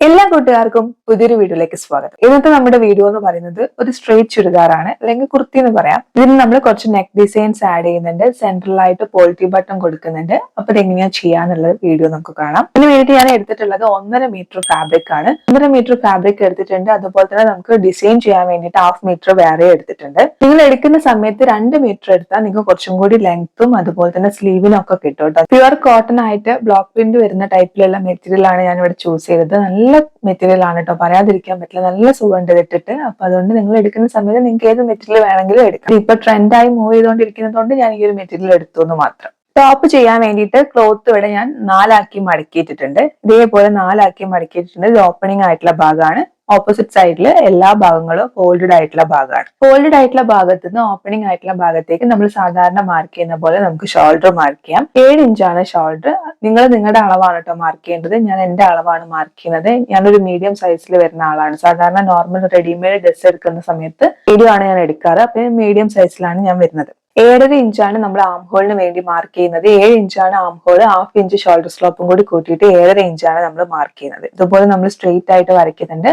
എല്ലാ കൂട്ടുകാർക്കും പുതിയൊരു വീഡിയോയിലേക്ക് സ്വാഗതം. ഇന്നത്തെ നമ്മുടെ വീഡിയോ എന്ന് പറയുന്നത് ഒരു സ്ട്രേറ്റ് ചുരിദാറാണ്, അല്ലെങ്കിൽ കുർത്തി എന്ന് പറയാം. ഇതിന് നമ്മൾ കുറച്ച് നെക്ക് ഡിസൈൻസ് ആഡ് ചെയ്യുന്നുണ്ട്, സെൻട്രലായിട്ട് പോൾട്ടി ബട്ടൺ കൊടുക്കുന്നുണ്ട്. അപ്പൊ ഇതെങ്ങനെയാ ചെയ്യാന്നുള്ളത് വീഡിയോ നമുക്ക് കാണാം. ഇതിന് വേണ്ടി ഞാൻ എടുത്തിട്ടുള്ളത് 1.5 മീറ്റർ ഫാബ്രിക് ആണ്. 1.5 മീറ്റർ ഫാബ്രിക് എടുത്തിട്ടുണ്ട്. അതുപോലെ തന്നെ നമുക്ക് ഡിസൈൻ ചെയ്യാൻ വേണ്ടിയിട്ട് 1/2 മീറ്റർ വേറെ എടുത്തിട്ടുണ്ട്. നിങ്ങൾ എടുക്കുന്ന സമയത്ത് 2 മീറ്റർ എടുത്താൽ നിങ്ങൾക്ക് കുറച്ചും കൂടി ലെങ്ത്തും അതുപോലെ തന്നെ സ്ലീവിനൊക്കെ കിട്ടും കേട്ടോ. പ്യുവർ കോട്ടൺ ആയിട്ട് ബ്ലോക്ക് പ്രിന്റ് വരുന്ന ടൈപ്പിലുള്ള മെറ്റീരിയൽ ആണ് ഞാൻ ഇവിടെ ചൂസ് ചെയ്തത്. നല്ല മെറ്റീരിയൽ ആണ് കേട്ടോ, പറയാതിരിക്കാൻ പറ്റില്ല. നല്ല സുഖമുണ്ട് ഇട്ടിട്ട്. അപ്പൊ അതുകൊണ്ട് നിങ്ങൾ എടുക്കുന്ന സമയത്ത് നിങ്ങൾക്ക് ഏത് മെറ്റീരിയൽ വേണമെങ്കിലും എടുക്കാം. ഇപ്പൊ ട്രെൻഡായി മൂവ് ചെയ്തുകൊണ്ടിരിക്കുന്നതുകൊണ്ട് ഞാൻ ഈ ഒരു മെറ്റീരിയൽ എടുത്തു എന്ന് മാത്രം. ടോപ്പ് ചെയ്യാൻ വേണ്ടിയിട്ട് ക്ലോത്ത് ഇവിടെ ഞാൻ 4 മടക്കിയിട്ടിട്ടുണ്ട്. ഇതേപോലെ 4 മടക്കിയിട്ടുണ്ട്. ഇത് ഓപ്പണിംഗ് ആയിട്ടുള്ള ഭാഗമാണ്. ഓപ്പോസിറ്റ് സൈഡിൽ എല്ലാ ഭാഗങ്ങളും ഫോൾഡഡ് ആയിട്ടുള്ള ഭാഗമാണ്. ഫോൾഡഡ് ആയിട്ടുള്ള ഭാഗത്ത് നിന്ന് ഓപ്പണിംഗ് ആയിട്ടുള്ള ഭാഗത്തേക്ക് നമ്മൾ സാധാരണ മാർക്ക് ചെയ്യുന്ന പോലെ നമുക്ക് ഷോൾഡർ മാർക്ക് ചെയ്യാം. 7 ഇഞ്ചാണ് ഷോൾഡർ. നിങ്ങൾ നിങ്ങളുടെ അളവാണ് കേട്ടോ മാർക്ക് ചെയ്യേണ്ടത്. ഞാൻ എന്റെ അളവാണ് മാർക്ക് ചെയ്യുന്നത്. ഞാനൊരു മീഡിയം സൈസിൽ വരുന്ന ആളാണ്. സാധാരണ നോർമൽ റെഡിമെയ്ഡ് ഡ്രസ് എടുക്കുന്ന സമയത്ത് മീഡിയം ആണ് ഞാൻ എടുക്കാറ്. അപ്പൊ മീഡിയം സൈസിലാണ് ഞാൻ വരുന്നത്. 7.5 ഇഞ്ചാണ് നമ്മൾ ആം ഹോളിന് വേണ്ടി മാർക്ക് ചെയ്യുന്നത്. 7 ഇഞ്ചാണ് ആം ഹോൾ. 1/2 ഇഞ്ച് ഷോൾഡർ സ്ലോപ്പും കൂടി കൂട്ടിയിട്ട് 7.5 ഇഞ്ചാണ് നമ്മൾ മാർക്ക് ചെയ്യുന്നത്. ഇതുപോലെ നമ്മൾ സ്ട്രെയിറ്റ് ആയിട്ട് വരയ്ക്കുന്നുണ്ട്.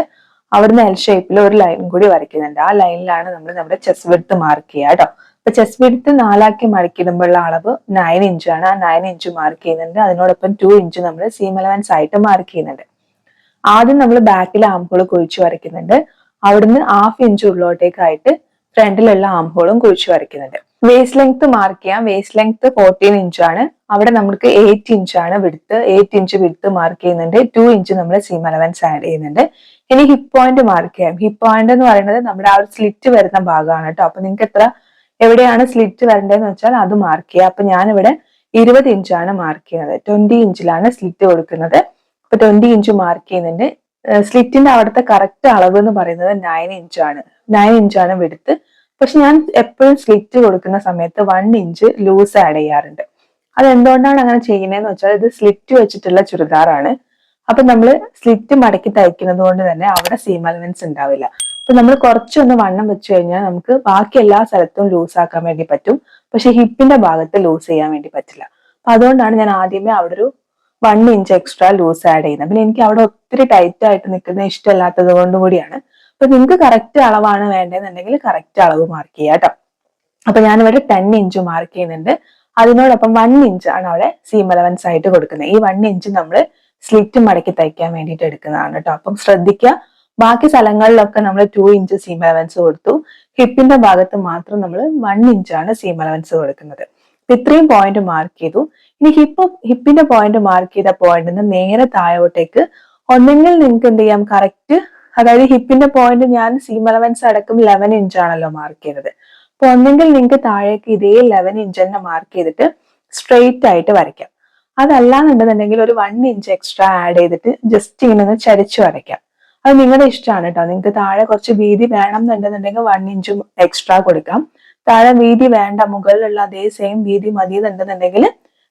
അവിടുന്ന് എൽ ഷേപ്പിൽ ഒരു ലൈൻ കൂടി വരയ്ക്കുന്നുണ്ട്. ആ ലൈനിലാണ് നമ്മൾ നമ്മുടെ ചെസ്റ്റ് വിഡ്ത്ത് മാർക്ക് ചെയ്യുക കേട്ടോ. അപ്പൊ ചെസ്റ്റ് വിഡ്ത്ത് 4 മടക്കിടുമ്പോഴുള്ള അളവ് 9 ഇഞ്ചാണ്. ആ 9 ഇഞ്ച് മാർക്ക് ചെയ്യുന്നുണ്ട്. അതിനോടൊപ്പം 2 ഇഞ്ച് നമ്മൾ സീം അലവൻസ് ആയിട്ട് മാർക്ക് ചെയ്യുന്നുണ്ട്. ആദ്യം നമ്മൾ ബാക്കിൽ ആം ഹോൾ കുഴിച്ചു വരയ്ക്കുന്നുണ്ട്. അവിടുന്ന് 1/2 ഇഞ്ച് ഉള്ളോട്ടേക്കായിട്ട് ഫ്രണ്ടിലുള്ള ആം ഹോളും കുഴിച്ചു വരയ്ക്കുന്നുണ്ട്. വേസ്റ്റ് ലെങ്ത് മാർക്ക് ചെയ്യാം. വേസ്റ്റ് ലെങ്ത് 14 ഇഞ്ചാണ്. അവിടെ നമുക്ക് 8 ഇഞ്ചാണ് വിഡ്ത്ത്. 8 ഇഞ്ച് വിഡ്ത്ത് മാർക്ക് ചെയ്യുന്നുണ്ട്. 2 ഇഞ്ച് നമ്മൾ സീം അലവൻസ് ആഡ് ചെയ്യുന്നുണ്ട്. ഇനി ഹിപ്പ് പോയിന്റ് മാർക്ക് ചെയ്യാം. ഹിപ്പ് പോയിന്റ് എന്ന് പറയുന്നത് നമ്മുടെ ആ ഒരു സ്ലിറ്റ് വരുന്ന ഭാഗമാണ് കേട്ടോ. അപ്പൊ നിങ്ങൾക്ക് എവിടെയാണ് സ്ലിറ്റ് വരേണ്ടതെന്ന് വെച്ചാൽ അത് മാർക്ക് ചെയ്യുക. അപ്പൊ ഞാനിവിടെ 20 ഇഞ്ചാണ് മാർക്ക് ചെയ്യുന്നത്. 20 ഇഞ്ചിലാണ് സ്ലിറ്റ് കൊടുക്കുന്നത്. അപ്പൊ 20 ഇഞ്ച് മാർക്ക് ചെയ്യുന്നുണ്ട്. സ്ലിറ്റിന്റെ അവിടുത്തെ കറക്റ്റ് അളവ് എന്ന് പറയുന്നത് 9 ഇഞ്ചാണ്. 9 ഇഞ്ചാണ് വിഡ്ത്ത്. പക്ഷെ ഞാൻ എപ്പോഴും സ്ലിറ്റ് കൊടുക്കുന്ന സമയത്ത് 1 ഇഞ്ച് ലൂസ് ആഡ് ചെയ്യാറുണ്ട്. അത് എന്തുകൊണ്ടാണ് അങ്ങനെ ചെയ്യുന്നതെന്ന് വെച്ചാൽ ഇത് സ്ലിറ്റ് വെച്ചിട്ടുള്ള ചുരിദാറാണ്. അപ്പൊ നമ്മൾ സ്ലിറ്റ് മടക്കി തയ്ക്കുന്നത് കൊണ്ട് തന്നെ അവിടെ സീം അലവൻസ് ഉണ്ടാവില്ല. അപ്പൊ നമ്മൾ കുറച്ചൊന്ന് വണ്ണം വെച്ച് കഴിഞ്ഞാൽ നമുക്ക് ബാക്കി എല്ലാ സ്ഥലത്തും ലൂസ് ആക്കാൻ വേണ്ടി പറ്റും. പക്ഷെ ഹിപ്പിന്റെ ഭാഗത്ത് ലൂസ് ചെയ്യാൻ വേണ്ടി പറ്റില്ല. അപ്പൊ അതുകൊണ്ടാണ് ഞാൻ ആദ്യമേ അവിടെ ഒരു 1 ഇഞ്ച് എക്സ്ട്രാ ലൂസ് ആഡ് ചെയ്യുന്നത്. പിന്നെ എനിക്ക് അവിടെ ഒത്തിരി ടൈറ്റ് ആയിട്ട് നിൽക്കുന്ന ഇഷ്ടമല്ലാത്തത് കൊണ്ട് കൂടിയാണ്. അപ്പൊ നിങ്ങൾക്ക് കറക്റ്റ് അളവാണ് വേണ്ടതെന്നുണ്ടെങ്കിൽ കറക്റ്റ് അളവ് മാർക്ക് ചെയ്യാം കേട്ടോ. അപ്പൊ ഞാനിവിടെ 10 ഇഞ്ച് മാർക്ക് ചെയ്യുന്നുണ്ട്. അതിനോടൊപ്പം 1 ഇഞ്ച് ആണ് അവിടെ സീം അലവൻസ് ആയിട്ട് കൊടുക്കുന്നത്. ഈ 1 ഇഞ്ച് നമ്മൾ സ്ലിറ്റ് മടക്കി തയ്ക്കാൻ വേണ്ടിയിട്ട് എടുക്കുന്നതാണ് കേട്ടോ. അപ്പം ശ്രദ്ധിക്കുക. ബാക്കി സ്ഥലങ്ങളിലൊക്കെ നമ്മൾ 2 ഇഞ്ച് സീം അലവൻസ് കൊടുത്തു. ഹിപ്പിന്റെ ഭാഗത്ത് മാത്രം നമ്മൾ 1 ഇഞ്ചാണ് സീം അലവൻസ് കൊടുക്കുന്നത്. ഇത്രയും പോയിന്റ് മാർക്ക് ചെയ്തു. ഇനി ഹിപ്പിന്റെ പോയിന്റ് മാർക്ക് ചെയ്ത പോയിന്റിൽ നിന്ന് നേരെ താഴോട്ടേക്ക് ഒന്നെങ്കിൽ നിങ്ങൾക്ക് എന്ത് ചെയ്യാം, കറക്റ്റ്, അതായത് ഹിപ്പിന്റെ പോയിന്റ് ഞാൻ സീം അലവൻസ് അടക്കം 11 ഇഞ്ചാണല്ലോ മാർക്ക് ചെയ്തത്. അപ്പൊ ഒന്നെങ്കിൽ നിങ്ങൾക്ക് താഴേക്ക് ഇതേ 11 ഇഞ്ച് തന്നെ മാർക്ക് ചെയ്തിട്ട് സ്ട്രെയിറ്റ് ആയിട്ട് വരയ്ക്കാം. അതല്ലാന്നുണ്ടെന്നുണ്ടെങ്കിൽ ഒരു 1 ഇഞ്ച് എക്സ്ട്രാ ആഡ് ചെയ്തിട്ട് ജസ്റ്റ് ഇങ്ങനെ ഒന്ന് ചരിച്ചു വരയ്ക്കാം. അത് നിങ്ങളുടെ ഇഷ്ടമാണ് കേട്ടോ. നിങ്ങൾക്ക് താഴെ കുറച്ച് വീതി വേണം എന്നുണ്ടെന്നുണ്ടെങ്കിൽ 1 ഇഞ്ചും എക്സ്ട്രാ കൊടുക്കാം. താഴെ വീതി വേണ്ട, മുകളിലുള്ള അതേ സെയിം വീതി മതി എന്നുണ്ടെന്നുണ്ടെങ്കിൽ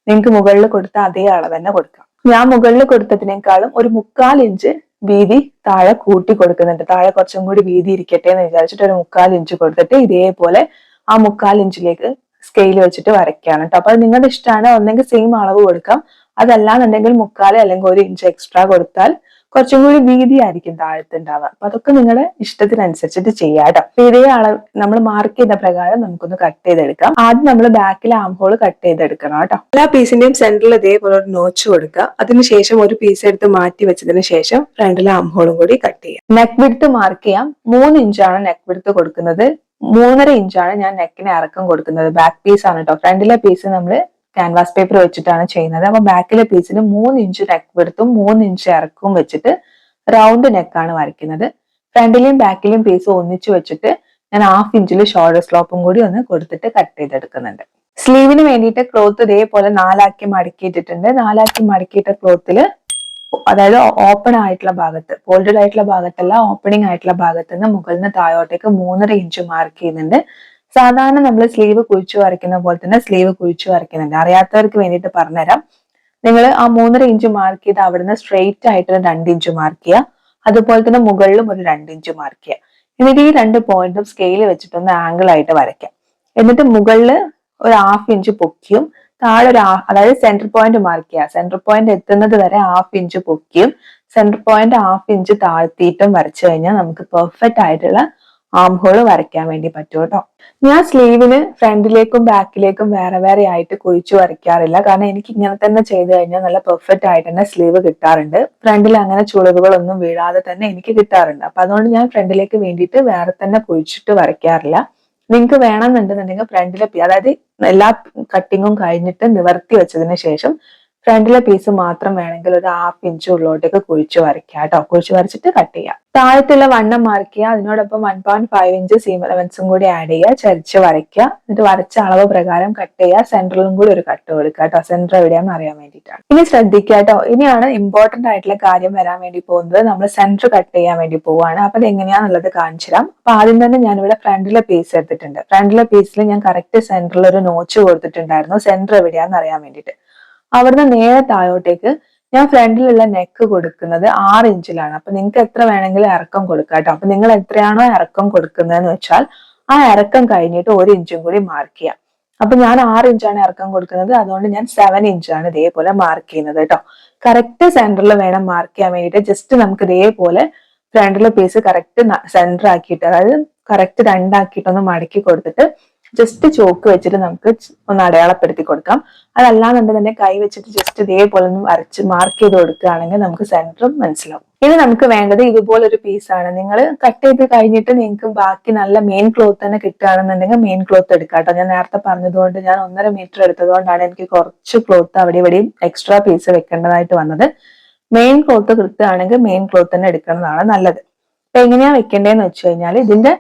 നിങ്ങൾക്ക് മുകളിൽ കൊടുത്ത അതേ അളവ് തന്നെ കൊടുക്കാം. ഞാൻ മുകളിൽ കൊടുത്തതിനേക്കാളും ഒരു 1/4 ഇഞ്ച് വീതി താഴെ കൂട്ടി കൊടുക്കുന്നുണ്ട്. താഴെ കുറച്ചും കൂടി വീതി ഇരിക്കട്ടെ എന്ന് വിചാരിച്ചിട്ട് ഒരു 1/4 ഇഞ്ച് കൊടുത്തിട്ട് ഇതേപോലെ ആ 1/4 ഇഞ്ചിലേക്ക് സ്കെയിൽ വെച്ചിട്ട് വരയ്ക്കാണ് കേട്ടോ. അപ്പൊ അത് നിങ്ങളുടെ ഇഷ്ടമാണ്. ഒന്നെങ്കിൽ സെയിം അളവ് കൊടുക്കാം, അതല്ലാന്നുണ്ടെങ്കിൽ 1/4 അല്ലെങ്കിൽ 1 ഇഞ്ച് എക്സ്ട്രാ കൊടുത്താൽ കുറച്ചും കൂടി വീതി ആയിരിക്കും താഴത്തുണ്ടാവുക. അപ്പൊ അതൊക്കെ നിങ്ങളുടെ ഇഷ്ടത്തിനനുസരിച്ചിട്ട് ചെയ്യാം കേട്ടോ. ഇതേ അളവ് നമ്മൾ മാർക്ക് ചെയ്ത പ്രകാരം നമുക്കൊന്ന് കട്ട് ചെയ്തെടുക്കാം. ആദ്യം നമ്മൾ ബാക്കിലെ ആം ഹോൾ കട്ട് ചെയ്തെടുക്കണം കേട്ടോ. എല്ലാ പീസിന്റെയും സെന്ററിൽ ഇതേപോലെ ഒരു നോച്ച് കൊടുക്കുക. അതിനുശേഷം ഒരു പീസ് എടുത്ത് മാറ്റി വെച്ചതിന് ശേഷം ഫ്രണ്ടിലെ ആം ഹോളും കൂടി കട്ട് ചെയ്യാം. നെക്ക് വിഡ്ത്ത് മാർക്ക് ചെയ്യാം. 3 ഇഞ്ചാണ് നെക്ക് വിഡ്ത്ത് കൊടുക്കുന്നത്. 3.5 ഇഞ്ചാണ് ഞാൻ നെക്കിന് ഇറക്കം കൊടുക്കുന്നത്. ബാക്ക് പീസ് ആണ് കേട്ടോ. ഫ്രണ്ടിലെ പീസ് നമ്മൾ ക്യാൻവാസ് പേപ്പർ വെച്ചിട്ടാണ് ചെയ്യുന്നത്. അപ്പൊ ബാക്കിലെ പീസിന് 3 ഇഞ്ച് നെക്ക് വിഡ്ത്തും 3 ഇഞ്ച് ഇറക്കവും വെച്ചിട്ട് റൗണ്ട് നെക്കാണ് വരയ്ക്കുന്നത്. ഫ്രണ്ടിലെയും ബാക്കിലെയും പീസ് ഒന്നിച്ചു വെച്ചിട്ട് ഞാൻ 1/2 ഇഞ്ചിൽ ഷോൾഡർ സ്ലോപ്പും കൂടി ഒന്ന് കൊടുത്തിട്ട് കട്ട് ചെയ്തെടുക്കുന്നുണ്ട്. സ്ലീവിന് വേണ്ടിയിട്ട് ക്ലോത്ത് ഇതേപോലെ 4 മടക്കിയിട്ടിട്ടുണ്ട്. 4 മടക്കിയിട്ട ക്ലോത്തിൽ, അതായത് ഓപ്പൺ ആയിട്ടുള്ള ഭാഗത്ത്, ഫോൾഡഡ് ആയിട്ടുള്ള ഭാഗത്തല്ല, ഓപ്പണിംഗ് ആയിട്ടുള്ള ഭാഗത്ത് നിന്ന് മുകളിൽ നിന്ന് താഴോട്ടേക്ക് 3.5 ഇഞ്ച് മാർക്ക് ചെയ്യുന്നുണ്ട്. സാധാരണ നമ്മൾ സ്ലീവ് കുഴിച്ചു വരയ്ക്കുന്ന പോലെ തന്നെ സ്ലീവ് കുഴിച്ചു വരയ്ക്കുന്നുണ്ട്. അറിയാത്തവർക്ക് വേണ്ടിയിട്ട് പറഞ്ഞുതരാം. നിങ്ങൾ ആ 3.5 ഇഞ്ച് മാർക്ക് ചെയ്ത് അവിടുന്ന് സ്ട്രെയിറ്റ് ആയിട്ട് 2 ഇഞ്ച് മാർക്ക് ചെയ്യുക. അതുപോലെ തന്നെ മുകളിലും ഒരു 2 ഇഞ്ച് മാർക്ക് ചെയ്യുക. എന്നിട്ട് ഈ 2 പോയിന്റും സ്കെയിൽ വെച്ചിട്ടൊന്ന് ആംഗിൾ ആയിട്ട് വരയ്ക്കാം. എന്നിട്ട് മുകളിൽ ഒരു 1/2 ഇഞ്ച് പൊക്കിയും താഴെ അതായത് സെന്റർ പോയിന്റ് മാർക്ക് ചെയ്യുക. സെന്റർ പോയിന്റ് എത്തുന്നത് വരെ 1/2 ഇഞ്ച് പൊക്കിയും സെന്റർ പോയിന്റ് 1/2 ഇഞ്ച് താഴ്ത്തിയിട്ടും വരച്ചു കഴിഞ്ഞാൽ നമുക്ക് പെർഫെക്റ്റ് ആയിട്ടുള്ള ആം ഹോൾ വരയ്ക്കാൻ വേണ്ടി പറ്റും കേട്ടോ. ഞാൻ സ്ലീവിന് ഫ്രണ്ടിലേക്കും ബാക്കിലേക്കും വേറെ വേറെ ആയിട്ട് കുഴിച്ചു വരയ്ക്കാറില്ല. കാരണം എനിക്ക് ഇങ്ങനെ തന്നെ ചെയ്ത് കഴിഞ്ഞാൽ നല്ല പെർഫെക്റ്റ് ആയിട്ട് തന്നെ സ്ലീവ് കിട്ടാറുണ്ട്. ഫ്രണ്ടിൽ അങ്ങനെ ചുളിവുകളൊന്നും വീഴാതെ തന്നെ എനിക്ക് കിട്ടാറുണ്ട്. അപ്പൊ അതുകൊണ്ട് ഞാൻ ഫ്രണ്ടിലേക്ക് വേണ്ടിയിട്ട് വേറെ തന്നെ കുഴിച്ചിട്ട് വരയ്ക്കാറില്ല. നിങ്ങൾക്ക് വേണമെന്നുണ്ടെന്നുണ്ടെങ്കിൽ ഫ്രണ്ടിലെ അതായത് എല്ലാ കട്ടിങ്ങും കഴിഞ്ഞിട്ട് നിവർത്തി വെച്ചതിന് ശേഷം ഫ്രണ്ടിലെ പീസ് മാത്രം വേണമെങ്കിൽ ഒരു 1/2 ഇഞ്ച് ഉള്ളോട്ടേക്ക് കുഴിച്ചു വരയ്ക്കുക കേട്ടോ. കുഴിച്ചു വരച്ചിട്ട് കട്ട് ചെയ്യാം. താഴത്തുള്ള വണ്ണം മാർക്ക് ചെയ്യുക. അതിനോടൊപ്പം 1.5 ഇഞ്ച് സീം അലവൻസും കൂടി ആഡ് ചെയ്യുക. ചരിച്ച് വരയ്ക്കുക. എന്നിട്ട് വരച്ച അളവ് പ്രകാരം കട്ട് ചെയ്യുക. സെന്ററിലും കൂടി ഒരു കട്ട് കൊടുക്കുക കേട്ടോ. സെന്റർ എവിടെയാണെന്ന് അറിയാൻ വേണ്ടിയിട്ടാണ്. ഇനി ശ്രദ്ധിക്കുക കേട്ടോ. ഇനിയാണ് ഇമ്പോർട്ടന്റ് ആയിട്ടുള്ള കാര്യം വരാൻ വേണ്ടി പോകുന്നത്. നമ്മൾ സെന്റർ കട്ട് ചെയ്യാൻ വേണ്ടി പോവാണ്. അപ്പൊ അത് എങ്ങനെയാന്നുള്ളത് കാണിച്ചു തരാം. അപ്പൊ ആദ്യം തന്നെ ഞാനിവിടെ ഫ്രണ്ടിലെ പീസ് എടുത്തിട്ടുണ്ട്. ഫ്രണ്ടിലെ പീസിൽ ഞാൻ കറക്റ്റ് സെന്ററിൽ ഒരു നോച്ച് കൊടുത്തിട്ടുണ്ടായിരുന്നു. സെന്റർ എവിടെയാണെന്ന് അറിയാൻ വേണ്ടിയിട്ട്. അവിടുന്ന് നേരെ താഴോട്ടേക്ക് ഞാൻ ഫ്രണ്ടിലുള്ള നെക്ക് കൊടുക്കുന്നത് 6 ഇഞ്ചിലാണ്. അപ്പൊ നിങ്ങൾക്ക് എത്ര വേണമെങ്കിലും ഇറക്കം കൊടുക്കാം കേട്ടോ. അപ്പൊ നിങ്ങൾ എത്രയാണോ ഇറക്കം കൊടുക്കുന്നതെന്ന് വെച്ചാൽ ആ ഇറക്കം കഴിഞ്ഞിട്ട് 1 ഇഞ്ചും കൂടി മാർക്ക് ചെയ്യാം. അപ്പൊ ഞാൻ 6 ഇഞ്ചാണ് ഇറക്കം കൊടുക്കുന്നത്. അതുകൊണ്ട് ഞാൻ 7 ഇഞ്ചാണ് ഇതേപോലെ മാർക്ക് ചെയ്യുന്നത് കേട്ടോ. കറക്റ്റ് സെന്ററിൽ വേണം മാർക്ക് ചെയ്യാൻ വേണ്ടിയിട്ട്. ജസ്റ്റ് നമുക്ക് ഇതേപോലെ ഫ്രണ്ടിലെ പീസ് കറക്റ്റ് സെന്റർ ആക്കിയിട്ട്, അതായത് കറക്റ്റ് രണ്ടാക്കിയിട്ടൊന്ന് മടക്കി കൊടുത്തിട്ട് ജസ്റ്റ് ചോക്ക് വെച്ചിട്ട് നമുക്ക് ഒന്ന് അടയാളപ്പെടുത്തി കൊടുക്കാം. അതല്ലാന്നുണ്ടെങ്കിൽ കൈ വെച്ചിട്ട് ജസ്റ്റ് ഇതേപോലെ ഒന്ന് വരച്ച് മാർക്ക് ചെയ്ത് കൊടുക്കുകയാണെങ്കിൽ നമുക്ക് സെന്ററും മനസ്സിലാവും. ഇനി നമുക്ക് വേണ്ടത് ഇതുപോലൊരു പീസാണ്. നിങ്ങൾ കട്ട് ചെയ്ത് കഴിഞ്ഞിട്ട് നിങ്ങൾക്ക് ബാക്കി നല്ല മെയിൻ ക്ലോത്ത് തന്നെ കിട്ടുകയാണെന്നുണ്ടെങ്കിൽ മെയിൻ ക്ലോത്ത് എടുക്കാം കേട്ടോ. ഞാൻ നേരത്തെ പറഞ്ഞതുകൊണ്ട് ഞാൻ 1.5 മീറ്റർ എടുത്തതുകൊണ്ടാണ് എനിക്ക് കുറച്ച് ക്ലോത്ത് അവിടെ ഇവിടെയും എക്സ്ട്രാ പീസ് വെക്കേണ്ടതായിട്ട് വന്നത്. മെയിൻ ക്ലോത്ത് കിട്ടുകയാണെങ്കിൽ മെയിൻ ക്ലോത്ത് തന്നെ എടുക്കുന്നതാണ് നല്ലത്. അപ്പൊ എങ്ങനെയാ വെക്കേണ്ടതെന്ന് വെച്ച് കഴിഞ്ഞാൽ ഇതിന്റെ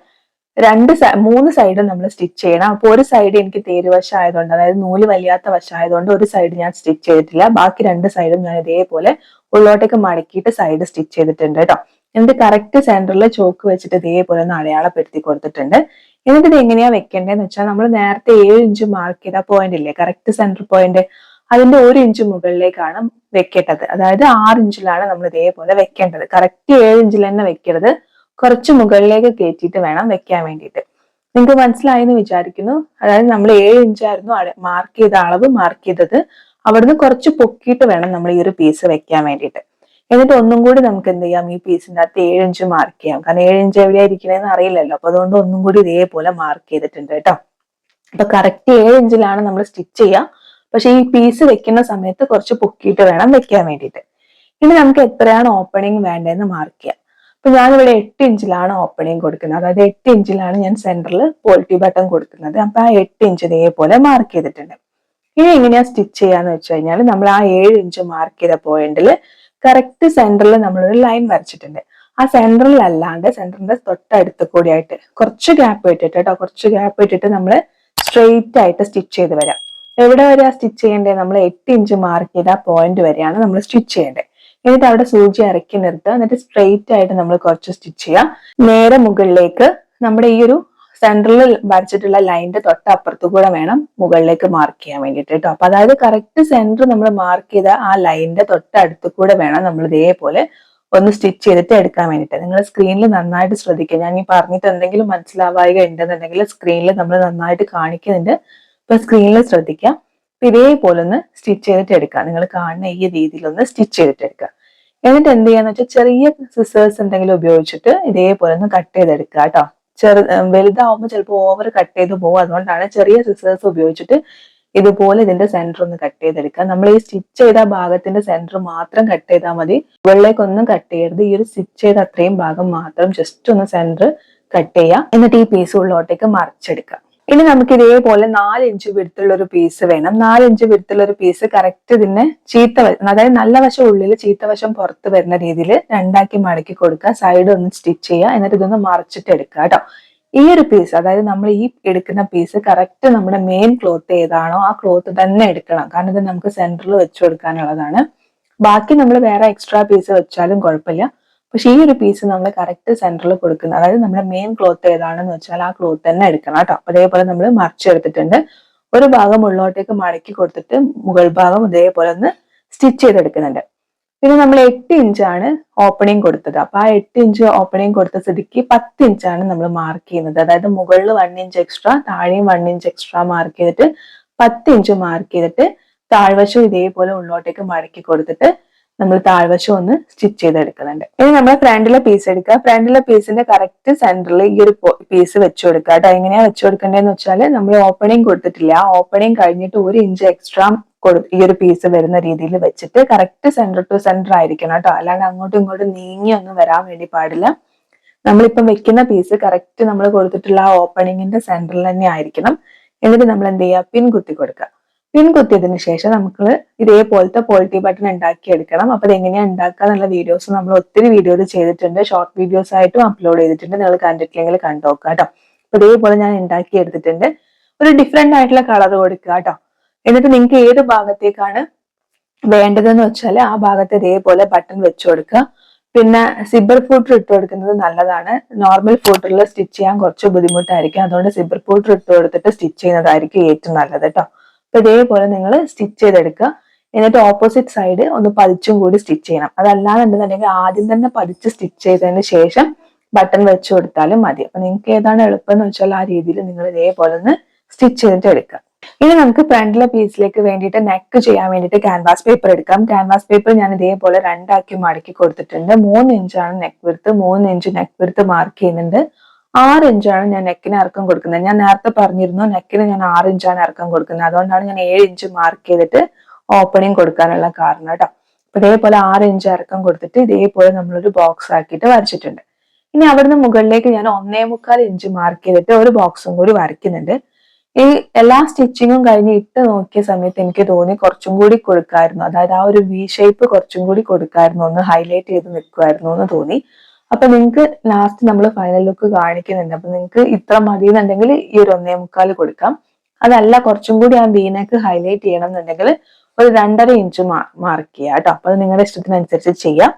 3 സൈഡും നമ്മൾ സ്റ്റിച്ച് ചെയ്യണം. അപ്പൊ ഒരു സൈഡ് എനിക്ക് തേരുവശം ആയതുകൊണ്ട്, അതായത് നൂല് വലിയാത്ത വശമായതുകൊണ്ട് ഒരു സൈഡ് ഞാൻ സ്റ്റിച്ച് ചെയ്തിട്ടില്ല. ബാക്കി 2 സൈഡും ഞാൻ ഇതേപോലെ ഉള്ളോട്ടേക്ക് മടക്കിയിട്ട് സൈഡ് സ്റ്റിച്ച് ചെയ്തിട്ടുണ്ട് കേട്ടോ. എന്നിട്ട് കറക്റ്റ് സെന്ററിൽ ചോക്ക് വെച്ചിട്ട് ഇതേപോലെ ഒന്ന് അടയാളപ്പെടുത്തി കൊടുത്തിട്ടുണ്ട്. എന്നിട്ട് ഇത് എങ്ങനെയാ വെക്കേണ്ടതെന്ന് വെച്ചാൽ നമ്മൾ നേരത്തെ 7 ഇഞ്ച് മാർക്ക് ചെയ്ത പോയിന്റ് ഇല്ലേ, കറക്റ്റ് സെന്റർ പോയിന്റ്, അതിന്റെ 1 ഇഞ്ച് മുകളിലേക്കാണ് വെക്കേണ്ടത്. അതായത് 6 ഇഞ്ചിലാണ് നമ്മൾ ഇതേപോലെ വെക്കേണ്ടത്. കറക്റ്റ് 7 ഇഞ്ചിൽ തന്നെ വെക്കരുത്. കുറച്ച് മുകളിലേക്ക് കയറ്റിയിട്ട് വേണം വെക്കാൻ വേണ്ടിയിട്ട്. നിങ്ങൾക്ക് മനസ്സിലായി എന്ന് വിചാരിക്കുന്നു. അതായത് നമ്മൾ 7 ഇഞ്ചായിരുന്നു മാർക്ക് ചെയ്ത അളവ് മാർക്ക് ചെയ്തത്. അവിടുന്ന് കുറച്ച് പൊക്കിയിട്ട് വേണം നമ്മൾ ഈ ഒരു പീസ് വെക്കാൻ വേണ്ടിയിട്ട്. എന്നിട്ട് ഒന്നും കൂടി നമുക്ക് എന്ത് ചെയ്യാം, ഈ പീസിന്റെ അകത്ത് 7 ഇഞ്ച് മാർക്ക് ചെയ്യാം. കാരണം 7 ഇഞ്ച് എവിടെയാ ഇരിക്കണേന്ന് അറിയില്ലല്ലോ. അപ്പൊ അതുകൊണ്ട് ഒന്നും കൂടി ഇതേപോലെ മാർക്ക് ചെയ്തിട്ടുണ്ട് കേട്ടോ. അപ്പൊ കറക്റ്റ് 7 ഇഞ്ചിലാണ് നമ്മൾ സ്റ്റിച്ച് ചെയ്യുക. പക്ഷെ ഈ പീസ് വെക്കുന്ന സമയത്ത് കുറച്ച് പൊക്കിയിട്ട് വേണം വെക്കാൻ വേണ്ടിയിട്ട്. ഇനി നമുക്ക് എത്രയാണ് ഓപ്പണിംഗ് വേണ്ടതെന്ന് മാർക്ക് ചെയ്യാം. അപ്പൊ ഞാനിവിടെ 8 ഇഞ്ചിലാണ് ഓപ്പണിംഗ് കൊടുക്കുന്നത്. അതായത് 8 ഇഞ്ചിലാണ് ഞാൻ സെന്ററിൽ പോൾട്ടി ബട്ടൺ കൊടുക്കുന്നത്. അപ്പൊ ആ 8 ഇഞ്ച് ഇതേപോലെ മാർക്ക് ചെയ്തിട്ടുണ്ട്. ഇനി എങ്ങനെയാ സ്റ്റിച്ച് ചെയ്യാന്ന് വെച്ച് കഴിഞ്ഞാൽ നമ്മൾ ആ 7 ഇഞ്ച് മാർക്ക് ചെയ്ത പോയിന്റിൽ കറക്റ്റ് സെന്ററിൽ നമ്മളൊരു ലൈൻ വരച്ചിട്ടുണ്ട്. ആ സെന്ററിൽ അല്ലാണ്ട് സെന്ററിന്റെ തൊട്ടടുത്ത് കൂടിയായിട്ട് കുറച്ച് ഗ്യാപ്പ് ഇട്ടിട്ട് കേട്ടോ, കുറച്ച് ഗ്യാപ്പ് ഇട്ടിട്ട് നമ്മൾ സ്ട്രെയിറ്റ് ആയിട്ട് സ്റ്റിച്ച് ചെയ്ത് വരാം. എവിടെ വരെയാ സ്റ്റിച്ച് ചെയ്യേണ്ടത്? നമ്മൾ 8 ഇഞ്ച് മാർക്ക് ചെയ്ത പോയിന്റ് വരെയാണ് നമ്മൾ സ്റ്റിച്ച് ചെയ്യേണ്ടത്. എന്നിട്ട് അവിടെ സൂചി ഇറക്കി നിർത്തുക. എന്നിട്ട് സ്ട്രെയിറ്റ് ആയിട്ട് നമ്മൾ കുറച്ച് സ്റ്റിച്ച് ചെയ്യാം. നേരെ മുകളിലേക്ക് നമ്മുടെ ഈ ഒരു സെന്ററിൽ വരച്ചിട്ടുള്ള ലൈനിന്റെ തൊട്ടപ്പുറത്തു കൂടെ വേണം മുകളിലേക്ക് മാർക്ക് ചെയ്യാൻ വേണ്ടിയിട്ട് കേട്ടോ. അപ്പൊ അതായത് കറക്റ്റ് സെന്റർ നമ്മൾ മാർക്ക് ചെയ്ത ആ ലൈനിന്റെ തൊട്ടടുത്ത് കൂടെ വേണം നമ്മൾ ഇതേപോലെ ഒന്ന് സ്റ്റിച്ച് ചെയ്തിട്ട് എടുക്കാൻ വേണ്ടിയിട്ട്. നിങ്ങൾ സ്ക്രീനിൽ നന്നായിട്ട് ശ്രദ്ധിക്കുക. ഞാൻ ഈ പറഞ്ഞിട്ട് എന്തെങ്കിലും മനസ്സിലാവായിക ഉണ്ടെന്നുണ്ടെങ്കിൽ സ്ക്രീനിൽ നമ്മൾ നന്നായിട്ട് കാണിക്കുന്നുണ്ട്. ഇപ്പൊ സ്ക്രീനിൽ ശ്രദ്ധിക്കാം. ഇതേപോലെ ഒന്ന് സ്റ്റിച്ച് ചെയ്തിട്ട് എടുക്കുക. നിങ്ങൾ കാണുന്ന ഈ രീതിയിൽ ഒന്ന് സ്റ്റിച്ച് ചെയ്തിട്ട് എടുക്കുക. എന്നിട്ട് എന്ത് ചെയ്യാന്ന് വെച്ചാൽ ചെറിയ സിസേഴ്സ് എന്തെങ്കിലും ഉപയോഗിച്ചിട്ട് ഇതേപോലെ ഒന്ന് കട്ട് ചെയ്തെടുക്കുക കേട്ടോ. വലുതാവുമ്പോൾ ചിലപ്പോൾ ഓവർ കട്ട് ചെയ്ത് പോകും. അതുകൊണ്ടാണ് ചെറിയ സിസേഴ്സ് ഉപയോഗിച്ചിട്ട് ഇതുപോലെ ഇതിന്റെ സെന്റർ ഒന്ന് കട്ട് ചെയ്തെടുക്കുക. നമ്മൾ ഈ സ്റ്റിച്ച് ചെയ്ത ഭാഗത്തിന്റെ സെന്റർ മാത്രം കട്ട് ചെയ്താൽ മതി. മുകളിലേക്കൊന്നും കട്ട് ചെയ്യരുത്. ഈ ഒരു സ്റ്റിച്ച് ചെയ്ത അത്രയും ഭാഗം മാത്രം ജസ്റ്റ് ഒന്ന് സെന്റർ കട്ട് ചെയ്യുക. എന്നിട്ട് ഈ പീസ് ഉള്ളോട്ടേക്ക് മറിച്ചെടുക്കുക. ഇനി നമുക്ക് ഇതേപോലെ 4 ഇഞ്ച് വിടുത്തുള്ള ഒരു പീസ് വേണം. 4 ഇഞ്ച് വിടുത്തുള്ള ഒരു പീസ് കറക്റ്റ് ഇതിന് അതായത് നല്ല വശം ഉള്ളിൽ ചീത്ത വശം പുറത്ത് വരുന്ന രീതിയിൽ രണ്ടാക്കി മടക്കി കൊടുക്കുക. സൈഡ് ഒന്ന് സ്റ്റിച്ച് ചെയ്യുക. എന്നിട്ട് ഇതൊന്ന് മറിച്ചിട്ട് എടുക്കുക കേട്ടോ. ഈ ഒരു പീസ്, അതായത് നമ്മൾ ഈ എടുക്കുന്ന പീസ് കറക്റ്റ് നമ്മുടെ മെയിൻ ക്ലോത്ത് ഏതാണോ ആ ക്ലോത്ത് തന്നെ എടുക്കണം. കാരണം ഇത് നമുക്ക് സെന്ററിൽ വെച്ചു കൊടുക്കാനുള്ളതാണ്. ബാക്കി നമ്മൾ വേറെ എക്സ്ട്രാ പീസ് വെച്ചാലും കുഴപ്പമില്ല. പക്ഷെ ഈ ഒരു പീസ് നമ്മൾ കറക്റ്റ് സെന്ററിൽ കൊടുക്കുന്നത്, അതായത് നമ്മുടെ മെയിൻ ക്ലോത്ത് ഏതാണെന്ന് വെച്ചാൽ ആ ക്ലോത്ത് തന്നെ എടുക്കണം കേട്ടോ. അപ്പൊ അതേപോലെ നമ്മൾ മറിച്ചെടുത്തിട്ടുണ്ട്. ഒരു ഭാഗം ഉള്ളോട്ടേക്ക് മടക്കി കൊടുത്തിട്ട് മുകൾ ഭാഗം ഇതേപോലെ ഒന്ന് സ്റ്റിച്ച് ചെയ്തെടുക്കുന്നുണ്ട്. പിന്നെ നമ്മൾ 8 ഇഞ്ചാണ് ഓപ്പണിംഗ് കൊടുത്തത്. അപ്പൊ ആ 8 ഇഞ്ച് ഓപ്പണിംഗ് കൊടുത്ത സ്ഥിതിക്ക് 10 ഇഞ്ചാണ് നമ്മൾ മാർക്ക് ചെയ്യുന്നത്. അതായത് മുകളിൽ 1 ഇഞ്ച് എക്സ്ട്രാ, താഴെയും 1 ഇഞ്ച് എക്സ്ട്രാ മാർക്ക് ചെയ്തിട്ട് 10 ഇഞ്ച് മാർക്ക് ചെയ്തിട്ട് താഴ്വശം ഇതേപോലെ ഉള്ളോട്ടേക്ക് മടക്കി കൊടുത്തിട്ട് നമ്മൾ താഴ്വശം ഒന്ന് സ്റ്റിച്ച് ചെയ്തെടുക്കുന്നുണ്ട്. ഇനി നമ്മൾ ഫ്രണ്ടിലെ പീസ് എടുക്കുക. ഫ്രണ്ടിലെ പീസിന്റെ കറക്റ്റ് സെന്ററിൽ ഈ ഒരു പീസ് വെച്ചു കൊടുക്കുക കേട്ടോ. എങ്ങനെയാ വെച്ചു കൊടുക്കേണ്ടതെന്ന് വെച്ചാൽ നമ്മൾ ഓപ്പണിംഗ് കൊടുത്തിട്ടില്ല, ആ ഓപ്പണിംഗ് കഴിഞ്ഞിട്ട് 1 ഇഞ്ച് എക്സ്ട്രാ ഈ ഒരു പീസ് വരുന്ന രീതിയിൽ വെച്ചിട്ട് കറക്റ്റ് സെന്റർ ടു സെന്റർ ആയിരിക്കണം കേട്ടോ. അല്ലാണ്ട് അങ്ങോട്ടും ഇങ്ങോട്ടും നീങ്ങി ഒന്നും വരാൻ വേണ്ടി പാടില്ല. നമ്മളിപ്പം വെക്കുന്ന പീസ് കറക്റ്റ് നമ്മൾ കൊടുത്തിട്ടുള്ള ആ ഓപ്പണിങ്ങിന്റെ സെന്ററിൽ തന്നെ ആയിരിക്കണം. എന്നിട്ട് നമ്മൾ എന്ത് ചെയ്യുക, പിൻ കുത്തി കൊടുക്കുക. പിൻ കുത്തിയതിന് ശേഷം നമുക്ക് ഇതേപോലത്തെ പോൾട്ടി ബട്ടൺ ഉണ്ടാക്കി എടുക്കണം. അപ്പൊ എങ്ങനെയാണ് ഉണ്ടാക്കുക എന്നുള്ള വീഡിയോസ് നമ്മൾ ഒത്തിരി വീഡിയോസ് ചെയ്തിട്ടുണ്ട്, ഷോർട്ട് വീഡിയോസ് ആയിട്ടും അപ്ലോഡ് ചെയ്തിട്ടുണ്ട്. നിങ്ങൾ കണ്ടിട്ടില്ലെങ്കിൽ കണ്ടു നോക്കുക കേട്ടോ. അപ്പൊ ഇതേപോലെ ഞാൻ ഉണ്ടാക്കി എടുത്തിട്ടുണ്ട്. ഒരു ഡിഫറെന്റ് ആയിട്ടുള്ള കളർ കൊടുക്കുക കേട്ടോ. എന്നിട്ട് നിങ്ങൾക്ക് ഏത് ഭാഗത്തേക്കാണ് വേണ്ടതെന്ന് വെച്ചാൽ ആ ഭാഗത്ത് ഇതേപോലെ ബട്ടൺ വെച്ചു കൊടുക്കുക. പിന്നെ സിബർ ഫൂട്ടർ ഇട്ട് കൊടുക്കുന്നത് നല്ലതാണ്. നോർമൽ ഫൂട്ടറിൽ സ്റ്റിച്ച് ചെയ്യാൻ കുറച്ച് ബുദ്ധിമുട്ടായിരിക്കും, അതുകൊണ്ട് സിബർ ഫൂട്ടർ ഇട്ട് കൊടുത്തിട്ട് സ്റ്റിച്ച് ചെയ്യുന്നതായിരിക്കും ഏറ്റവും നല്ലത് കേട്ടോ. അപ്പൊ ഇതേപോലെ നിങ്ങൾ സ്റ്റിച്ച് ചെയ്തെടുക്കുക. എന്നിട്ട് ഓപ്പോസിറ്റ് സൈഡ് ഒന്ന് പതിച്ചും കൂടി സ്റ്റിച്ച് ചെയ്യണം. അതല്ലാന്നുണ്ടെന്നുണ്ടെങ്കിൽ ആദ്യം തന്നെ പതിച്ച് സ്റ്റിച്ച് ചെയ്തതിന് ശേഷം ബട്ടൺ വെച്ചു കൊടുത്താലും മതി. അപ്പൊ നിങ്ങൾക്ക് ഏതാണ് എളുപ്പം എന്ന് വെച്ചാൽ ആ രീതിയിൽ നിങ്ങൾ ഇതേപോലെ ഒന്ന് സ്റ്റിച്ച് ചെയ്തിട്ട് എടുക്കുക. ഇനി നമുക്ക് ഫ്രണ്ടിലെ പീസിലേക്ക് വേണ്ടിയിട്ട് നെക്ക് ചെയ്യാൻ വേണ്ടിയിട്ട് ക്യാൻവാസ് പേപ്പർ എടുക്കാം. ക്യാൻവാസ് പേപ്പർ ഞാൻ ഇതേപോലെ 2 ആക്കി മടക്കി കൊടുത്തിട്ടുണ്ട്. 3 ഇഞ്ചാണ് neck width, 3 inch neck width mark ചെയ്യുന്നുണ്ട്. 6 ഇഞ്ചാണ് ഞാൻ നെക്കിന് ഇറക്കം കൊടുക്കുന്നത്. ഞാൻ നേരത്തെ പറഞ്ഞിരുന്നു നെക്കിന് ഞാൻ 6 ഇഞ്ചാണ് ഇറക്കം കൊടുക്കുന്നത്, അതുകൊണ്ടാണ് ഞാൻ 7 ഇഞ്ച് മാർക്ക് ചെയ്തിട്ട് ഓപ്പണിങ് കൊടുക്കാനുള്ള കാരണം കേട്ടോ. അപ്പൊ ഇതേപോലെ 6 ഇഞ്ച് ഇറക്കം കൊടുത്തിട്ട് ഇതേപോലെ നമ്മളൊരു ബോക്സ് ആക്കിയിട്ട് വരച്ചിട്ടുണ്ട്. ഇനി അവിടുന്ന് മുകളിലേക്ക് ഞാൻ 1.25 ഇഞ്ച് മാർക്ക് ചെയ്തിട്ട് ഒരു ബോക്സും കൂടി വരയ്ക്കുന്നുണ്ട്. ഈ എല്ലാ സ്റ്റിച്ചിങ്ങും കഴിഞ്ഞ് ഇട്ട് നോക്കിയ സമയത്ത് എനിക്ക് തോന്നി കുറച്ചും കൂടി കൊടുക്കായിരുന്നു, അതായത് ആ ഒരു വി ഷേപ്പ് കുറച്ചും കൂടി കൊടുക്കായിരുന്നു, ഒന്ന് ഹൈലൈറ്റ് ചെയ്ത് നിൽക്കുമായിരുന്നു എന്ന് തോന്നി. അപ്പൊ നിങ്ങൾക്ക് ലാസ്റ്റ് നമ്മൾ ഫൈനൽ ലുക്ക് കാണിക്കുന്നുണ്ട്. അപ്പൊ നിങ്ങൾക്ക് ഇത്ര മതി എന്നുണ്ടെങ്കിൽ ഈ ഒരു 1.25 കൊടുക്കാം. അതല്ല കുറച്ചും കൂടി ആ വീനക്ക് ഹൈലൈറ്റ് ചെയ്യണം എന്നുണ്ടെങ്കിൽ ഒരു 2.5 ഇഞ്ച് മാർക്ക് ചെയ്യാം കേട്ടോ. അപ്പൊ അത് നിങ്ങളുടെ ഇഷ്ടത്തിനനുസരിച്ച് ചെയ്യാം.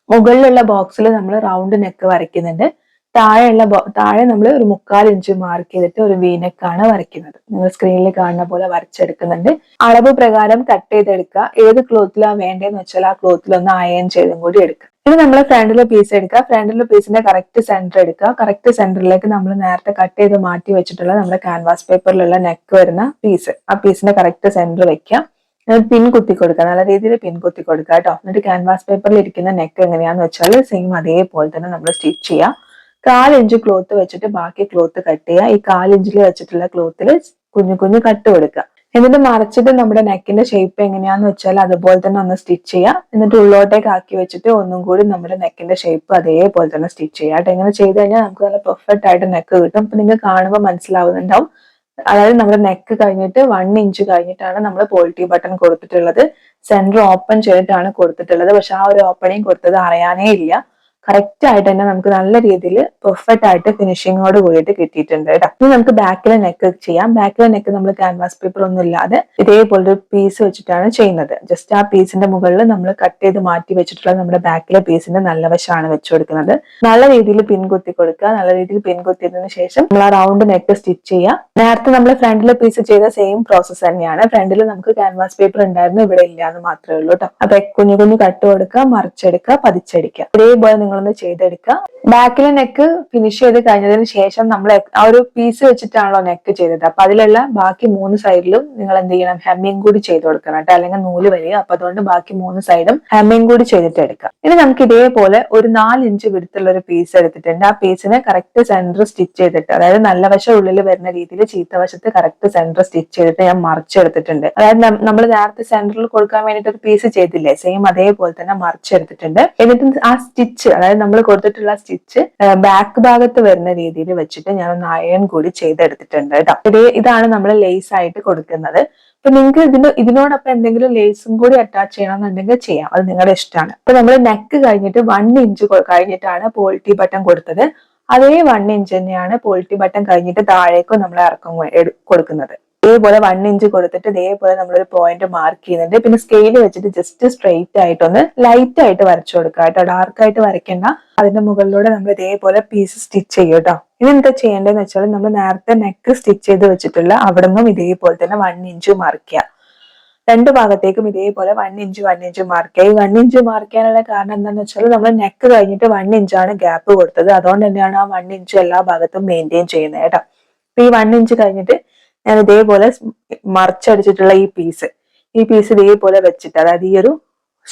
മുകളിലുള്ള ബോക്സിൽ നമ്മൾ റൗണ്ട് നെക്ക് വരയ്ക്കുന്നുണ്ട്. താഴെ നമ്മൾ ഒരു 3/4 ഇഞ്ച് മാർക്ക് ചെയ്തിട്ട് ഒരു വീനെക്കാണ് വരയ്ക്കുന്നത്. നിങ്ങൾ സ്ക്രീനിൽ കാണുന്ന പോലെ വരച്ചെടുക്കുന്നുണ്ട്. അളവ് പ്രകാരം കട്ട് ചെയ്തെടുക്കുക. ഏത് ക്ലോത്തിലാണ് വേണ്ടതെന്ന് വെച്ചാൽ ആ ക്ലോത്തിൽ ഒന്ന് അയൺ ചെയ്തും കൂടി എടുക്കുക. ഇനി നമ്മൾ ഫ്രണ്ടിലെ പീസ് എടുക്കുക. ഫ്രണ്ടിലെ പീസിന്റെ കറക്റ്റ് സെന്റർ എടുക്കുക. കറക്റ്റ് സെന്ററിലേക്ക് നമ്മൾ നേരത്തെ കട്ട് ചെയ്ത് മാറ്റി വെച്ചിട്ടുള്ള നമ്മുടെ ക്യാൻവാസ് പേപ്പറിലുള്ള നെക്ക് വരുന്ന പീസ്, ആ പീസിന്റെ കറക്റ്റ് സെന്റർ വെക്കുക. പിൻ കുത്തി കൊടുക്കുക, നല്ല രീതിയിൽ പിൻ കുത്തി കൊടുക്കുക കേട്ടോ. എന്നിട്ട് ക്യാൻവാസ് പേപ്പറിൽ ഇരിക്കുന്ന നെക്ക് എങ്ങനെയാന്ന് വെച്ചാൽ സെയിം അതേപോലെ തന്നെ നമ്മൾ സ്റ്റിച്ച് ചെയ്യുക. 1/4 ഇഞ്ച് ക്ലോത്ത് വെച്ചിട്ട് ബാക്കി ക്ലോത്ത് കട്ട് ചെയ്യുക. ഈ 1/4 ഇഞ്ചിൽ വെച്ചിട്ടുള്ള ക്ലോത്തിൽ കുഞ്ഞു കുഞ്ഞു കട്ട് കൊടുക്കുക. എന്നിട്ട് മറച്ചിട്ട് നമ്മുടെ നെക്കിന്റെ ഷേപ്പ് എങ്ങനെയാന്ന് വെച്ചാൽ അതുപോലെ തന്നെ ഒന്ന് സ്റ്റിച്ച് ചെയ്യുക. എന്നിട്ട് ഉള്ളോട്ടേക്ക് ആക്കി വെച്ചിട്ട് ഒന്നും കൂടി നമ്മുടെ നെക്കിന്റെ ഷേപ്പ് അതേപോലെ തന്നെ സ്റ്റിച്ച് ചെയ്യുക കേട്ടോ. ഇങ്ങനെ ചെയ്ത് കഴിഞ്ഞാൽ നമുക്ക് നല്ല പെർഫെക്റ്റ് ആയിട്ട് നെക്ക് കിട്ടും. അപ്പൊ നിങ്ങൾക്ക് കാണുമ്പോൾ മനസ്സിലാവുന്നുണ്ടാവും. അതായത് നമ്മുടെ നെക്ക് കഴിഞ്ഞിട്ട് 1 ഇഞ്ച് കഴിഞ്ഞിട്ടാണ് നമ്മൾ പോൾട്ടി ബട്ടൺ കൊടുത്തിട്ടുള്ളത്. സെന്റർ ഓപ്പൺ ചെയ്തിട്ടാണ് കൊടുത്തിട്ടുള്ളത്. പക്ഷെ ആ ഒരു ഓപ്പണിങ് കൊടുത്തത് അറിയാനേ ഇല്ല. കറക്റ്റ് ആയിട്ട് തന്നെ നമുക്ക് നല്ല രീതിയിൽ പെർഫെക്റ്റ് ആയിട്ട് ഫിനിഷിങ്ങോട് കൂടിയിട്ട് കിട്ടിയിട്ടുണ്ട് കേട്ടോ. ഇനി നമുക്ക് ബാക്കിലെ നെക്ക് ചെയ്യാം. ബാക്കിലെ നെക്ക് നമ്മൾ ക്യാൻവാസ് പേപ്പർ ഒന്നും ഇല്ലാതെ ഇതേപോലൊരു പീസ് വെച്ചിട്ടാണ് ചെയ്യുന്നത്. ജസ്റ്റ് ആ പീസിന്റെ മുകളിൽ നമ്മൾ കട്ട് ചെയ്ത് മാറ്റി വെച്ചിട്ടുള്ള നമ്മുടെ ബാക്കിലെ പീസിന്റെ നല്ല വശമാണ് വെച്ചു കൊടുക്കുന്നത്. നല്ല രീതിയിൽ പിൻകുത്തി കൊടുക്കുക. നല്ല രീതിയിൽ പിൻകുത്തിയതിനു ശേഷം നമ്മൾ ആ റൗണ്ട് നെക്ക് സ്റ്റിച്ച് ചെയ്യുക. നേരത്തെ നമ്മൾ ഫ്രണ്ടിലെ പീസ് ചെയ്ത സെയിം പ്രോസസ് തന്നെയാണ്. ഫ്രണ്ടിൽ നമുക്ക് ക്യാൻവാസ് പേപ്പർ ഉണ്ടായിരുന്നു, ഇവിടെ ഇല്ല എന്ന് മാത്രമേ ഉള്ളൂ കേട്ടോ. അപ്പൊ കുഞ്ഞു കുഞ്ഞു കട്ട് കൊടുക്കുക, മറിച്ചെടുക്കുക, പതിച്ചടിക്കുക. ഇതേപോലെ നിങ്ങളൊന്ന് ചെയ്തെടുക്കുക. ബാക്കിലെ നെക്ക് ഫിനിഷ് ചെയ്ത് കഴിഞ്ഞതിന് ശേഷം നമ്മൾ ആ ഒരു പീസ് വെച്ചിട്ടാണല്ലോ നെക്ക് ചെയ്തത്. അപ്പൊ അതിലുള്ള ബാക്കി 3 സൈഡിലും നിങ്ങൾ എന്ത് ചെയ്യണം, ഹെമ്മിങ് കൂടി ചെയ്ത് കൊടുക്കണം കേട്ടോ, അല്ലെങ്കിൽ നൂല് വരിക. അപ്പൊ അതുകൊണ്ട് ബാക്കി 3 സൈഡും ഹെമ്മിങ് കൂടി ചെയ്തിട്ട് എടുക്കാം. ഇനി നമുക്ക് ഇതേപോലെ ഒരു 4 ഇഞ്ച് വിടുത്തുള്ള ഒരു പീസ് എടുത്തിട്ടുണ്ട്. ആ പീസിനെ കറക്റ്റ് സെന്റർ സ്റ്റിച്ച് ചെയ്തിട്ട്, അതായത് നല്ല വശം ഉള്ളിൽ വരുന്ന രീതിയിൽ ചീത്ത വശത്ത് കറക്റ്റ് സെന്റർ സ്റ്റിച്ച് ചെയ്തിട്ട് ഞാൻ മറിച്ചെടുത്തിട്ടുണ്ട്. അതായത് നമ്മൾ നേരത്തെ സെന്ററിൽ കൊടുക്കാൻ വേണ്ടിട്ട് ഒരു പീസ് ചെയ്തില്ലേ, സെയിം അതേപോലെ തന്നെ മറിച്ചെടുത്തിട്ടുണ്ട്. എന്നിട്ട് ആ സ്റ്റിച്ച്, അതായത് നമ്മൾ കൊടുത്തിട്ടുള്ള സ്റ്റിച്ച് ബാക്ക് ഭാഗത്ത് വരുന്ന രീതിയിൽ വെച്ചിട്ട് ഞാൻ ഒന്ന് അയൺ കൂടി ചെയ്തെടുത്തിട്ടുണ്ട് കേട്ടോ. ഇതാണ് നമ്മൾ ലേസ് ആയിട്ട് കൊടുക്കുന്നത്. അപ്പൊ നിങ്ങൾക്ക് ഇതിനോടൊപ്പം എന്തെങ്കിലും ലേസും കൂടി അറ്റാച്ച് ചെയ്യണമെന്നുണ്ടെങ്കിൽ ചെയ്യാം, അത് നിങ്ങളുടെ ഇഷ്ടമാണ്. അപ്പൊ നമ്മൾ നെക്ക് കഴിഞ്ഞിട്ട് 1 ഇഞ്ച് കഴിഞ്ഞിട്ടാണ് പോൾട്ടി ബട്ടൺ കൊടുത്തത്. അതേ 1 ഇഞ്ച് തന്നെയാണ് പോൾട്ടി ബട്ടൺ കഴിഞ്ഞിട്ട് താഴേക്കും നമ്മൾ ഇറക്കം കൊടുക്കുന്നത്. ഇതേപോലെ 1 ഇഞ്ച് കൊടുത്തിട്ട് ഇതേപോലെ നമ്മളൊരു പോയിന്റ് മാർക്ക് ചെയ്യുന്നുണ്ട്. പിന്നെ സ്കെയിൽ വെച്ചിട്ട് ജസ്റ്റ് സ്ട്രെയിറ്റ് ആയിട്ടൊന്ന് ലൈറ്റ് ആയിട്ട് വരച്ചു കൊടുക്കുക കേട്ടോ, ഡാർക്ക് ആയിട്ട് വരയ്ക്കണ്ട. അതിന്റെ മുകളിലൂടെ നമ്മൾ ഇതേപോലെ പീസ് സ്റ്റിച്ച് ചെയ്യും കേട്ടോ. ഇനി എന്താ ചെയ്യേണ്ടതെന്ന് വെച്ചാൽ നമ്മൾ നേരത്തെ നെക്ക് സ്റ്റിച്ച് ചെയ്ത് വെച്ചിട്ടുള്ള അവിടെ നിന്നും ഇതേപോലെ തന്നെ 1 ഇഞ്ച് മാർക്ക് ചെയ്യുക. 2 ഭാഗത്തേക്കും ഇതേപോലെ 1 ഇഞ്ച് മാർക്ക് ചെയ്യുക. ഈ 1 ഇഞ്ച് മാർക്ക് ചെയ്യാനുള്ള കാരണം എന്താണെന്ന് വെച്ചാൽ നമ്മൾ നെക്ക് കഴിഞ്ഞിട്ട് 1 ഇഞ്ചാണ് ഗ്യാപ്പ് കൊടുത്തത്. അതുകൊണ്ട് തന്നെയാണ് ആ 1 ഇഞ്ച് എല്ലാ ഭാഗത്തും മെയിൻറ്റെയിൻ ചെയ്യുന്നത് കേട്ടോ. അപ്പൊ ഈ 1 ഇഞ്ച് കഴിഞ്ഞിട്ട് ഞാൻ ഇതേപോലെ മറിച്ചടിച്ചിട്ടുള്ള ഈ പീസ് ഇതേപോലെ വെച്ചിട്ട്, അതായത് ഈ ഒരു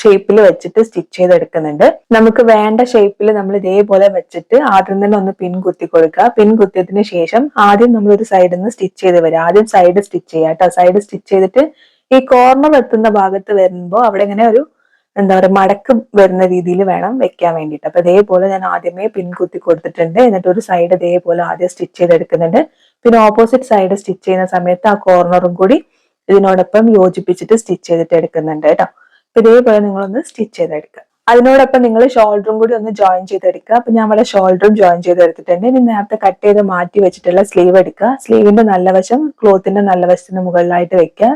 ഷേപ്പിൽ വെച്ചിട്ട് സ്റ്റിച്ച് ചെയ്തെടുക്കുന്നുണ്ട്. നമുക്ക് വേണ്ട ഷേപ്പിൽ നമ്മൾ ഇതേപോലെ വെച്ചിട്ട് ആദ്യം തന്നെ ഒന്ന് പിൻ കുത്തി കൊടുക്കുക. പിൻ കുത്തിയതിന് ശേഷം ആദ്യം നമ്മൾ ഒരു സൈഡിൽ നിന്ന് സ്റ്റിച്ച് ചെയ്ത് വരിക. ആദ്യം സൈഡ് സ്റ്റിച്ച് ചെയ്യുക കേട്ടോ. സൈഡ് സ്റ്റിച്ച് ചെയ്തിട്ട് ഈ കോർണർ എത്തുന്ന ഭാഗത്ത് വരുമ്പോൾ അവിടെ ഇങ്ങനെ ഒരു എന്താ പറയുക മടക്ക് വരുന്ന രീതിയിൽ വേണം വെക്കാൻ വേണ്ടിയിട്ട്. അപ്പൊ ഇതേപോലെ ഞാൻ ആദ്യമേ പിൻ കുത്തി കൊടുത്തിട്ടുണ്ട്. എന്നിട്ട് ഒരു സൈഡ് ഇതേപോലെ ആദ്യം സ്റ്റിച്ച് ചെയ്തെടുക്കുന്നുണ്ട്. പിന്നെ ഓപ്പോസിറ്റ് സൈഡ് സ്റ്റിച്ച് ചെയ്യുന്ന സമയത്ത് ആ കോർണറും കൂടി ഇതിനോടൊപ്പം യോജിപ്പിച്ചിട്ട് സ്റ്റിച്ച് ചെയ്തിട്ട് എടുക്കുന്നുണ്ട് കേട്ടോ. അപ്പൊ ഇതേപോലെ നിങ്ങളൊന്ന് സ്റ്റിച്ച് ചെയ്തെടുക്കുക. അതിനോടൊപ്പം നിങ്ങൾ ഷോൾഡറും കൂടി ഒന്ന് ജോയിൻ ചെയ്തെടുക്കുക. അപ്പൊ ഞാൻ ഇവിടെ ഷോൾഡറും ജോയിൻ ചെയ്തെടുത്തിട്ടുണ്ട്. ഇനി നേരത്തെ കട്ട് ചെയ്ത് മാറ്റി വെച്ചിട്ടുള്ള സ്ലീവ് എടുക്കുക. സ്ലീവിന്റെ നല്ല വശം ക്ലോത്തിന്റെ നല്ല വശത്തിന് മുകളിലായിട്ട് വെക്കുക.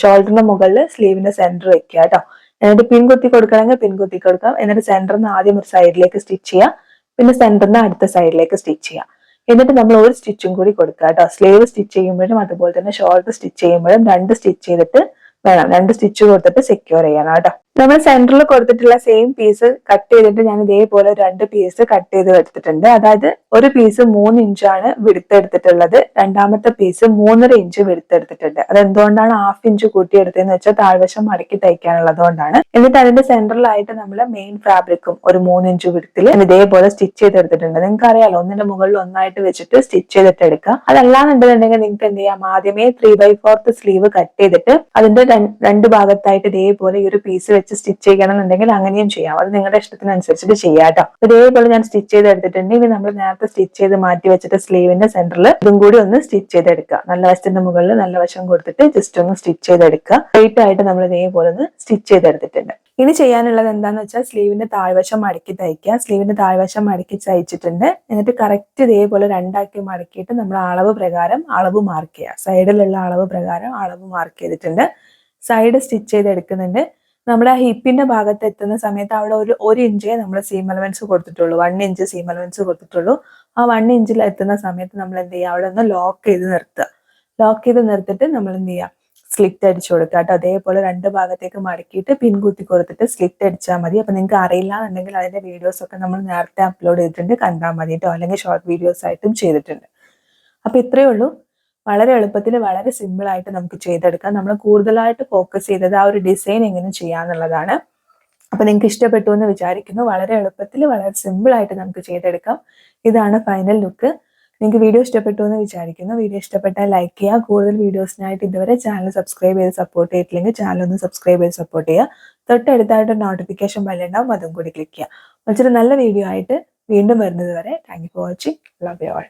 ഷോൾഡറിന്റെ മുകളിൽ സ്ലീവിന്റെ സെന്റർ വെക്കുക കേട്ടോ. എന്നിട്ട് പിൻ കുത്തി കൊടുക്കണമെങ്കിൽ പിൻ കുത്തി കൊടുക്കാം. എന്നിട്ട് സെന്ററിൽ നിന്ന് ആദ്യം ഒരു സൈഡിലേക്ക് സ്റ്റിച്ച് ചെയ്യുക. പിന്നെ സെന്ററിൽ നിന്ന് അടുത്ത സൈഡിലേക്ക് സ്റ്റിച്ച് ചെയ്യുക. എന്നിട്ട് നമ്മൾ ഒരു സ്റ്റിച്ചും കൂടി കൊടുക്കുക കേട്ടോ. സ്ലീവ് സ്റ്റിച്ച് ചെയ്യുമ്പോഴും അതുപോലെ തന്നെ ഷോൾഡർ സ്റ്റിച്ച് ചെയ്യുമ്പോഴും 2 സ്റ്റിച്ച് ചെയ്തിട്ട് വേണം. 2 സ്റ്റിച്ച് കൊടുത്തിട്ട് സെക്യൂർ ചെയ്യണം കേട്ടോ. നമ്മൾ സെന്ററിൽ കൊടുത്തിട്ടുള്ള സെയിം പീസ് കട്ട് ചെയ്തിട്ട് ഞാൻ ഇതേപോലെ 2 പീസ് കട്ട് ചെയ്ത് എടുത്തിട്ടുണ്ട്. അതായത് ഒരു പീസ് 3 ഇഞ്ചാണ് വിടുത്ത് എടുത്തിട്ടുള്ളത്. രണ്ടാമത്തെ പീസ് 3.5 ഇഞ്ച് വിടുത്ത് എടുത്തിട്ടുണ്ട്. അത് എന്തുകൊണ്ടാണ് 1/2 ഇഞ്ച് കൂട്ടിയെടുത്തതെന്ന് വെച്ചാൽ താഴ്വശം മടക്കി തയ്ക്കാനുള്ളത് കൊണ്ടാണ്. എന്നിട്ട് അതിന്റെ സെന്ററിലായിട്ട് നമ്മൾ മെയിൻ ഫാബ്രിക്കും ഒരു 3 ഇഞ്ച് വിടുത്തിൽ ഇതേപോലെ സ്റ്റിച്ച് ചെയ്തെടുത്തിട്ടുണ്ട്. നിങ്ങൾക്ക് അറിയാലോ, ഒന്നിന്റെ മുകളിൽ ഒന്നായിട്ട് വെച്ചിട്ട് സ്റ്റിച്ച് ചെയ്തിട്ട് എടുക്കുക. അതല്ലാന്നുണ്ടെന്നുണ്ടെങ്കിൽ നിങ്ങൾക്ക് എന്ത് ചെയ്യാം, ആദ്യമേ 3/4 സ്ലീവ് കട്ട് ചെയ്തിട്ട് അതിന്റെ 2 ഭാഗത്തായിട്ട് ഇതേപോലെ ഈ ഒരു പീസ് വെച്ച് സ്റ്റിച്ച് ചെയ്യണമെന്നുണ്ടെങ്കിൽ അങ്ങനെയും ചെയ്യാം. അത് നിങ്ങളുടെ ഇഷ്ടത്തിനനുസരിച്ചിട്ട് ചെയ്യാം കേട്ടോ. ഇതേപോലെ ഞാൻ സ്റ്റിച്ച് ചെയ്ത് എടുത്തിട്ടുണ്ട്. ഇനി നമ്മൾ നേരത്തെ സ്റ്റിച്ച് ചെയ്ത് മാറ്റി വെച്ചിട്ട് സ്ലീവിന്റെ സെന്ററിൽ ഇതും കൂടി ഒന്ന് സ്റ്റിച്ച് ചെയ്തെടുക്കുക. നല്ല വശത്തിന്റെ മുകളിൽ നല്ല വശം കൊടുത്തിട്ട് ജസ്റ്റ് ഒന്ന് സ്റ്റിച്ച് ചെയ്തെടുക്കുക. സ്ട്രെയിറ്റ് ആയിട്ട് നമ്മൾ ഇതേപോലെ ഒന്ന് സ്റ്റിച്ച് ചെയ്തെടുത്തിട്ടുണ്ട്. ഇനി ചെയ്യാനുള്ളത് എന്താന്ന് വെച്ചാൽ സ്ലീവിന്റെ താഴ്വശം മടക്കി തയ്ക്കുക. സ്ലീവിന്റെ താഴ്വശം മടക്കി തയ്ച്ചിട്ടുണ്ട്. എന്നിട്ട് കറക്റ്റ് ഇതേപോലെ 2 മടക്കിയിട്ട് നമ്മൾ അളവ് പ്രകാരം അളവ് മാർക്ക് ചെയ്യുക. സൈഡിലുള്ള അളവ് പ്രകാരം അളവ് മാർക്ക് ചെയ്തിട്ടുണ്ട്. സൈഡ് സ്റ്റിച്ച് ചെയ്ത് എടുക്കുന്നുണ്ട്. നമ്മുടെ ഹിപ്പിന്റെ ഭാഗത്ത് എത്തുന്ന സമയത്ത് അവിടെ ഒരു ഇഞ്ചേ നമ്മൾ സീം അലവൻസ് കൊടുത്തിട്ടുള്ളൂ. 1 ഇഞ്ച് സീം അലവൻസ് കൊടുത്തിട്ടുള്ളൂ. ആ 1 ഇഞ്ചിൽ എത്തുന്ന സമയത്ത് നമ്മൾ എന്ത് ചെയ്യുക, അവിടെ ഒന്ന് ലോക്ക് ചെയ്ത് നിർത്തുക. ലോക്ക് ചെയ്ത് നിർത്തിട്ട് നമ്മൾ എന്ത് ചെയ്യുക, സ്ലിറ്റ് അടിച്ചു കൊടുക്കുക കേട്ടോ. അതേപോലെ 2 ഭാഗത്തേക്ക് മടക്കിയിട്ട് പിൻ കുത്തി കൊടുത്തിട്ട് സ്ലിറ്റ് അടിച്ചാൽ മതി. അപ്പൊ നിങ്ങൾക്ക് അറിയില്ല എന്നുണ്ടെങ്കിൽ അതിന്റെ വീഡിയോസ് ഒക്കെ നമ്മൾ നേരത്തെ അപ്ലോഡ് ചെയ്തിട്ടുണ്ട്, കണ്ടാൽ മതി കേട്ടോ. അല്ലെങ്കിൽ ഷോർട്ട് വീഡിയോസ് ആയിട്ടും ചെയ്തിട്ടുണ്ട്. അപ്പൊ ഇത്രയേ ഉള്ളൂ. വളരെ എളുപ്പത്തിൽ വളരെ സിമ്പിൾ ആയിട്ട് നമുക്ക് ചെയ്തെടുക്കാം. നമ്മൾ കൂടുതലായിട്ട് ഫോക്കസ് ചെയ്തത് ആ ഒരു ഡിസൈൻ എങ്ങനെ ചെയ്യാന്നുള്ളതാണ്. അപ്പൊ നിങ്ങൾക്ക് ഇഷ്ടപ്പെട്ടു എന്ന് വിചാരിക്കുന്നു. വളരെ എളുപ്പത്തിൽ വളരെ സിമ്പിൾ ആയിട്ട് നമുക്ക് ചെയ്തെടുക്കാം. ഇതാണ് ഫൈനൽ ലുക്ക്. നിങ്ങൾക്ക് വീഡിയോ ഇഷ്ടപ്പെട്ടു എന്ന് വിചാരിക്കുന്നു. വീഡിയോ ഇഷ്ടപ്പെട്ടാൽ ലൈക്ക് ചെയ്യുക. കൂടുതൽ വീഡിയോസിനായിട്ട് ഇതുവരെ ചാനൽ സബ്സ്ക്രൈബ് ചെയ്ത് സപ്പോർട്ട് ചെയ്തിട്ടില്ലെങ്കിൽ ചാനൽ ഒന്ന് സബ്സ്ക്രൈബ് ചെയ്ത് സപ്പോർട്ട് ചെയ്യുക. തൊട്ടടുത്തായിട്ട് നോട്ടിഫിക്കേഷൻ ബെല്ലുണ്ടാവും, അതും കൂടി ക്ലിക്ക് ചെയ്യുക. മറ്റൊരു നല്ല വീഡിയോ ആയിട്ട് വീണ്ടും വരുന്നത് വരെ thank you for watching. Love you all.